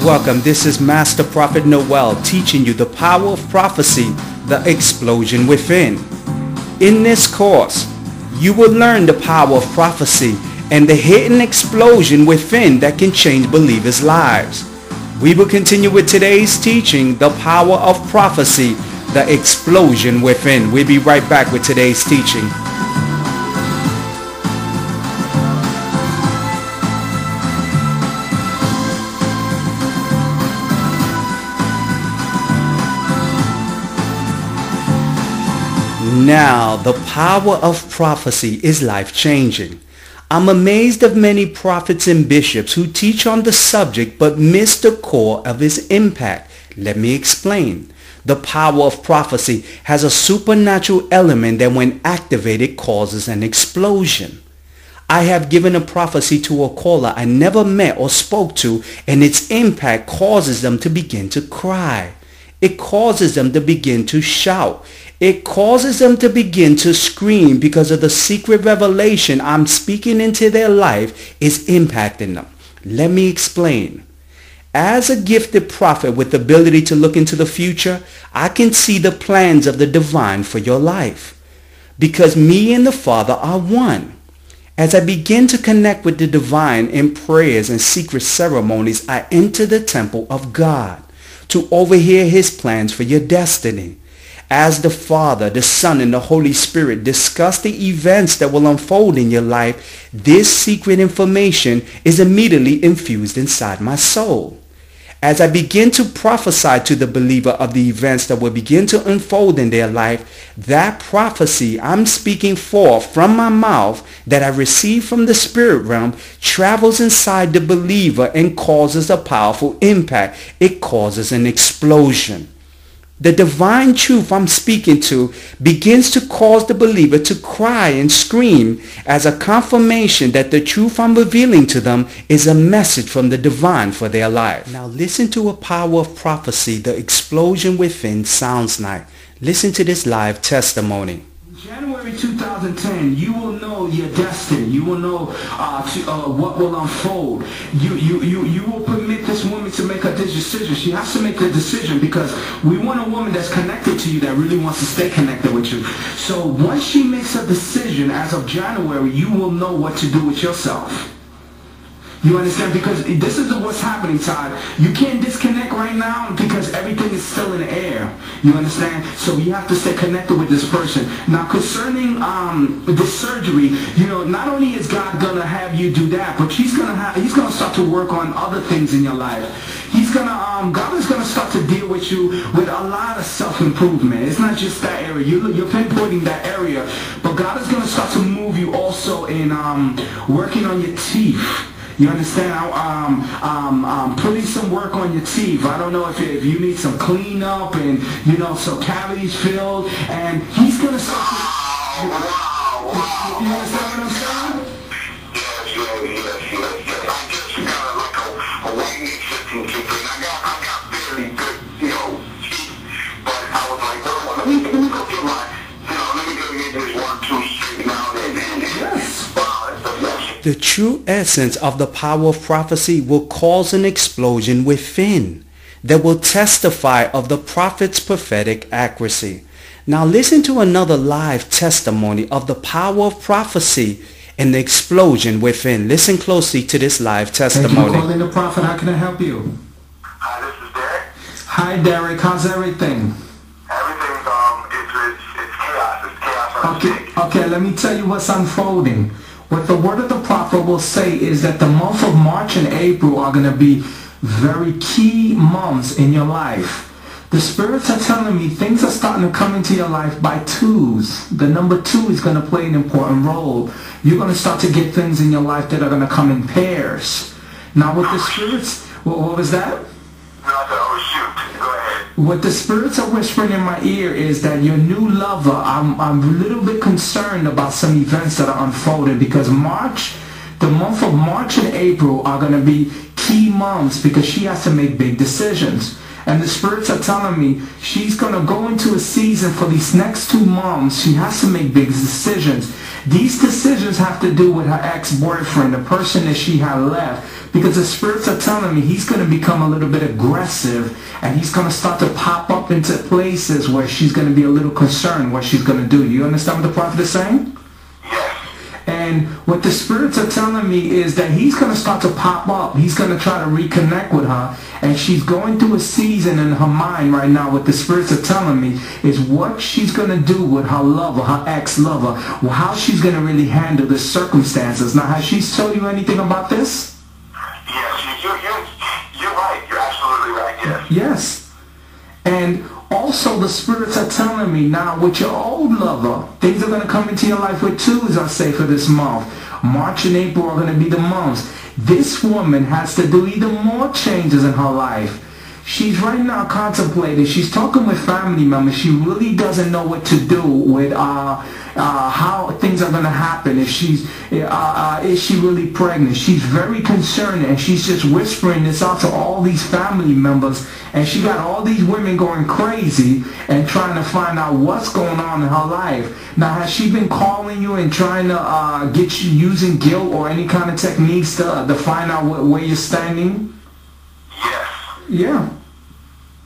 Welcome, this is Master Prophet Noel teaching you the power of prophecy, the explosion within. In this course, you will learn the power of prophecy and the hidden explosion within that can change believers' lives. We will continue with today's teaching, the power of prophecy, the explosion within. We'll be right back with today's teaching. Now, the power of prophecy is life-changing. I'm amazed of many prophets and bishops who teach on the subject but miss the core of its impact. Let me explain. The power of prophecy has a supernatural element that when activated causes an explosion. I have given a prophecy to a caller I never met or spoke to, and its impact causes them to begin to cry. It causes them to begin to shout. It causes them to begin to scream because of the secret revelation I'm speaking into their life is impacting them. Let me explain. As a gifted prophet with the ability to look into the future, I can see the plans of the divine for your life. Because me and the Father are one. As I begin to connect with the divine in prayers and secret ceremonies, I enter the temple of God to overhear his plans for your destiny. As the Father, the Son, and the Holy Spirit discuss the events that will unfold in your life, this secret information is immediately infused inside my soul. As I begin to prophesy to the believer of the events that will begin to unfold in their life, that prophecy I'm speaking forth from my mouth that I receive from the spirit realm travels inside the believer and causes a powerful impact. It causes an explosion. The divine truth I'm speaking to begins to cause the believer to cry and scream as a confirmation that the truth I'm revealing to them is a message from the divine for their life. Now listen to a power of prophecy the explosion within sounds like. Listen to this live testimony. January 2010, you will know your destiny. You will know what will unfold. You will permit this woman to make a decision. She has to make a decision because we want a woman that's connected to you, that really wants to stay connected with you. So once she makes a decision as of January, you will know what to do with yourself. You understand? Because this is what's happening, Todd. You can't disconnect right now because everything is still in the air. You understand? So you have to stay connected with this person. Now, concerning the surgery, you know, not only is God gonna have you do that, but he's gonna start to work on other things in your life. God is gonna start to deal with you with a lot of self-improvement. It's not just that area. You're pinpointing that area, but God is gonna start to move you also in working on your teeth. You understand? Putting some work on your teeth. I don't know if you need some cleanup and, you know, some cavities filled. And he's going to start to... You understand what I'm saying? Yes. I just got like a white existing teeth. I got very good, you know, teeth. But I was like, well, let me go get my, you know, let me go get this 1, 2 straightened out and yes. The true essence of the power of prophecy will cause an explosion within that will testify of the prophet's prophetic accuracy. Now listen to another live testimony of the power of prophecy and the explosion within. Listen closely to this live testimony. Thank you for calling the prophet. How can I help you? Hi, this is Derek. Hi, Derek. How's everything? Everything's it's chaos. It's chaos. Okay, let me tell you what's unfolding. What the word of the prophet will say is that the month of March and April are going to be very key months in your life. The spirits are telling me things are starting to come into your life by twos. The number 2 is going to play an important role. You're going to start to get things in your life that are going to come in pairs. Now with the spirits, what was that? What the spirits are whispering in my ear is that your new lover, I'm a little bit concerned about some events that are unfolding because the month of March and April are going to be key months because she has to make big decisions. And the spirits are telling me she's going to go into a season for these next 2 months. She has to make big decisions. These decisions have to do with her ex-boyfriend, the person that she had left. Because the spirits are telling me he's going to become a little bit aggressive. And he's going to start to pop up into places where she's going to be a little concerned what she's going to do. You understand what the prophet is saying? And what the spirits are telling me is that he's going to start to pop up. He's going to try to reconnect with her. And she's going through a season in her mind right now. What the spirits are telling me is what she's going to do with her lover, her ex-lover. How she's going to really handle the circumstances. Now, has she told you anything about this? Yes, you're right. You're absolutely right, yes. Yes. And also the spirits are telling me now with your old lover, things are going to come into your life with twos, I say, for this month. March and April are going to be the months. This woman has to do even more changes in her life. She's right now contemplating. She's talking with family members. She really doesn't know what to do with how things are going to happen. If she's, is she really pregnant? She's very concerned, and she's just whispering this out to all these family members. And she got all these women going crazy and trying to find out what's going on in her life. Now, has she been calling you and trying to get you using guilt or any kind of techniques to find out where you're standing? Yes. Yeah.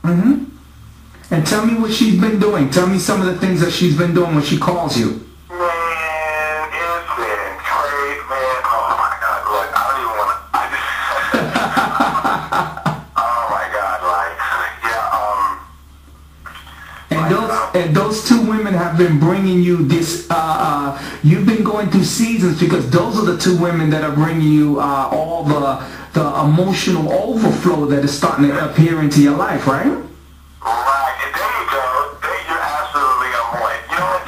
And tell me what she's been doing. Tell me some of the things that she's been doing when she calls you. Man, it's been crazy, man. Oh my God, look, I don't even want to. Oh my God, like, yeah, And those 2 women have been bringing you this. You've been going through seasons because those are the 2 women that are bringing you all the emotional overflow that is starting to appear into your life, right? Right, and there you go. You're absolutely on point. You know what,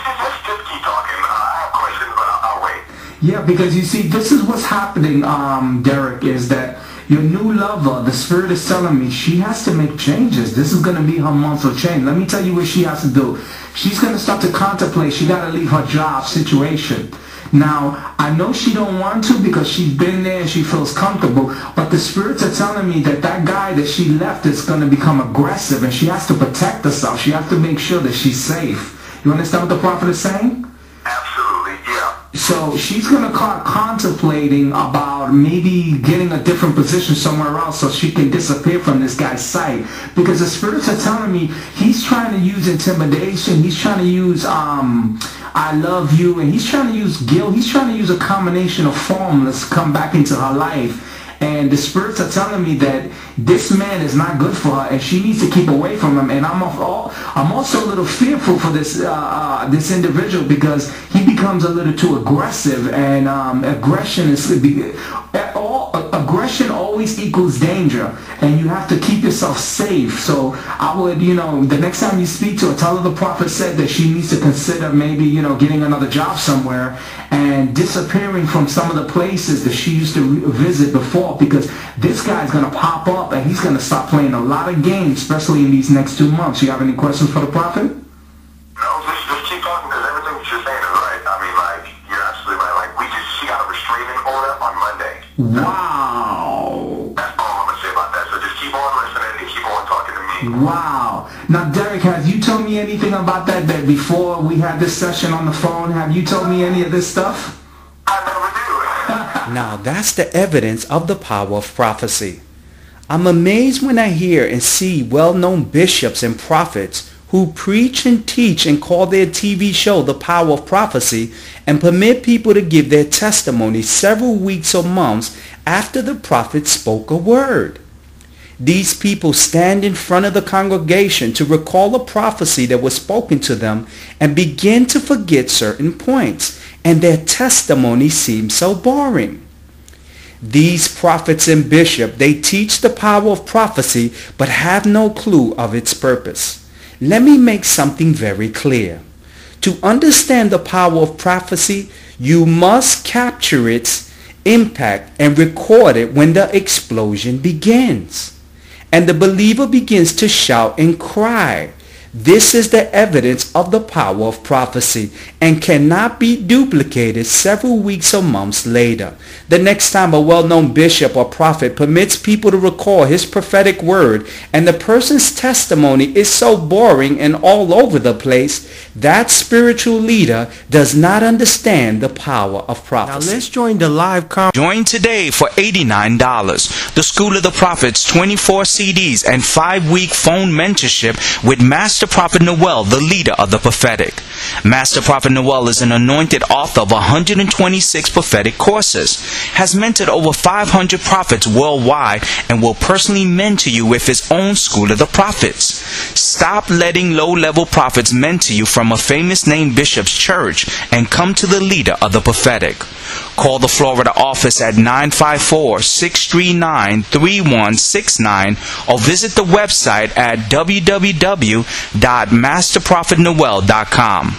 just keep talking. I have questions, but I'll wait. Yeah, because you see, this is what's happening, Derek, is that your new lover, the spirit is telling me she has to make changes. This is going to be her month of change. Let me tell you what she has to do. She's going to start to contemplate. She got to leave her job situation. Now, I know she don't want to because she's been there and she feels comfortable, but the spirits are telling me that that guy that she left is going to become aggressive and she has to protect herself. She has to make sure that she's safe. You understand what the prophet is saying? Absolutely, yeah. So she's going to start contemplating about maybe getting a different position somewhere else so she can disappear from this guy's sight. Because the spirits are telling me he's trying to use intimidation. He's trying to use I love you. And he's trying to use guilt. He's trying to use a combination of formulas to come back into her life. And the spirits are telling me that this man is not good for her and she needs to keep away from him. And I'm also a little fearful for this this individual because he becomes a little too aggressive, and aggression always equals danger, and you have to keep yourself safe. So I would, the next time you speak to her, tell her the prophet said that she needs to consider maybe, getting another job somewhere and disappearing from some of the places that she used to visit before, because this guy's going to pop up and he's going to start playing a lot of games, especially in these next 2 months. You have any questions for the prophet? No, just keep talking because everything that you're saying is right. I mean, like, you're absolutely right. Like, she got a restraining order on Monday. Wow. That's all I'm going to say about that. So just keep on listening and keep on talking to me. Wow. Now, Derek, have you told me anything about that before we had this session on the phone? Have you told me any of this stuff? I never do. Now that's the evidence of the power of prophecy. I'm amazed when I hear and see well-known bishops and prophets who preach and teach and call their TV show The Power of Prophecy and permit people to give their testimony several weeks or months after the prophet spoke a word. These people stand in front of the congregation to recall a prophecy that was spoken to them and begin to forget certain points, and their testimony seems so boring. These prophets and bishops, they teach the power of prophecy but have no clue of its purpose. Let me make something very clear. To understand the power of prophecy, you must capture its impact and record it when the explosion begins. And the believer begins to shout and cry. This is the evidence of the power of prophecy and cannot be duplicated several weeks or months later. The next time a well-known bishop or prophet permits people to recall his prophetic word and the person's testimony is so boring and all over the place, that spiritual leader does not understand the power of prophecy. Now let's join the live Join today for $89. The School of the Prophets 24 CDs and 5-week phone mentorship with Master Prophet Noel, the leader of the prophetic. Master Prophet Noel is an anointed author of 126 prophetic courses, has mentored over 500 prophets worldwide, and will personally mentor you with his own School of the Prophets. Stop letting low-level prophets mentor you from a famous name bishop's church and come to the leader of the prophetic. Call the Florida office at 954-639-3169 or visit the website at www.masterprophetnoel.com.